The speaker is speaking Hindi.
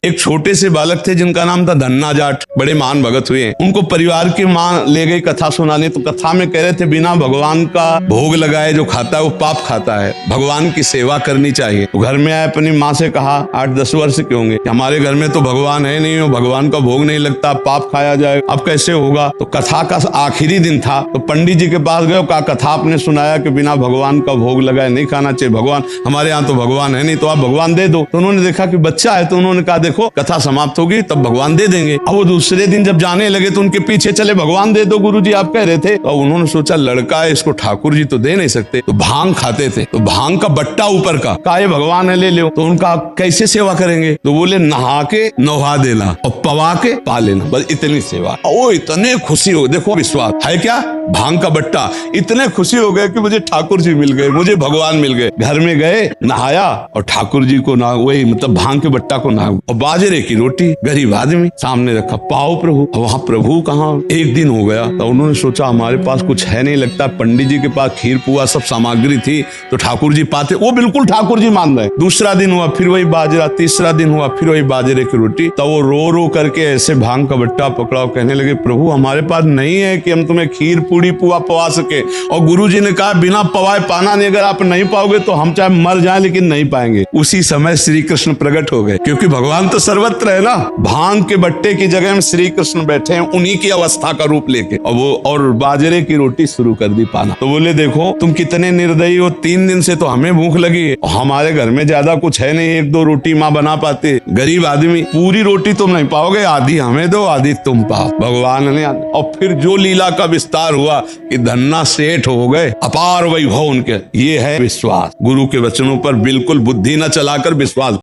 एक छोटे से बालक थे जिनका नाम था धन्ना जाट, बड़े महान भगत हुए। उनको परिवार की माँ ले गई कथा सुनाने, तो कथा में कह रहे थे बिना भगवान का भोग लगाए जो खाता है वो पाप खाता है, भगवान की सेवा करनी चाहिए। तो घर में आए, अपनी माँ से कहा, 8-10 वर्ष के होंगे, हमारे घर में तो भगवान है नहीं, भगवान का भोग नहीं लगता, पाप खाया जाए, अब कैसे होगा। तो कथा का आखिरी दिन था, तो पंडित जी के पास गए, कहा कथा आपने सुनाया कि बिना भगवान का भोग लगाए नहीं खाना चाहिए, भगवान हमारे यहाँ तो भगवान है नहीं, तो आप भगवान दे दो। तो उन्होंने देखा कि बच्चा है, तो उन्होंने कहा देखो कथा समाप्त होगी तब भगवान दे देंगे। अब वो दूसरे दिन जब जाने लगे तो उनके पीछे चले, भगवान दे दो गुरुजी आप कह रहे थे। तो उन्होंने सोचा लड़का है, इसको ठाकुर जी तो दे नहीं सकते, तो भांग खाते थे, तो भांग का बट्टा ऊपर का, कहा ये भगवान है ले लो। तो उनका कैसे सेवा करेंगे, तो बोले नहा के नहा देना और पवा के पा लेना, बस इतनी सेवा। ओ इतने खुशी हो, देखो विश्वास है क्या, भांग का बट्टा, इतने खुशी हो गए कि मुझे ठाकुर जी मिल गए, मुझे भगवान मिल गए। घर में गए, नहाया और ठाकुर जी को ना, वही मतलब भांग के बट्टा को ना, और बाजरे की रोटी, गरीब आदमी सामने रखा, पाओ प्रभु। वहां प्रभु कहाँ, एक दिन हो गया, तो उन्होंने सोचा हमारे पास कुछ है नहीं लगता, पंडित जी के पास खीर पुआ सब सामग्री थी तो ठाकुर जी पाते, वो बिल्कुल ठाकुर जी मान रहे। दूसरा दिन हुआ फिर वही बाजरा, तीसरा दिन हुआ फिर वही बाजरे की रोटी। तो वो रो रो करके ऐसे भांग का बट्टा पकड़ाओ, कहने लगे प्रभु हमारे पास नहीं है कि हम तुम्हें खीर पूड़ी पुआ पवा सके। और गुरु जी ने कहा बिना पवाए पाना नहीं, अगर आप नहीं पाओगे तो हम चाहे मर जाए लेकिन नहीं पाएंगे। उसी समय श्री कृष्ण प्रकट हो गए, क्योंकि भगवान तो सर्वत्र है ना। भांग के बट्टे की जगह में श्री कृष्ण बैठे हैं, उन्हीं की अवस्था का रूप लेके, और बाजरे की रोटी शुरू कर दी पाना। तो बोले देखो तुम कितने निर्दयी हो, 3 दिन से तो हमें भूख लगी है, हमारे घर में ज्यादा कुछ है नहीं, 1-2 रोटी माँ बना पाते, गरीब आदमी, पूरी रोटी तुम नहीं पाओगे, आधी हमें दो आधी तुम पाओ। भगवान ने, और फिर जो लीला का विस्तार हुआ कि धन्ना सेठ हो गए, अपार वैभव उनके। ये है विश्वास, गुरु के वचनों पर बिल्कुल बुद्धि न चलाकर विश्वास।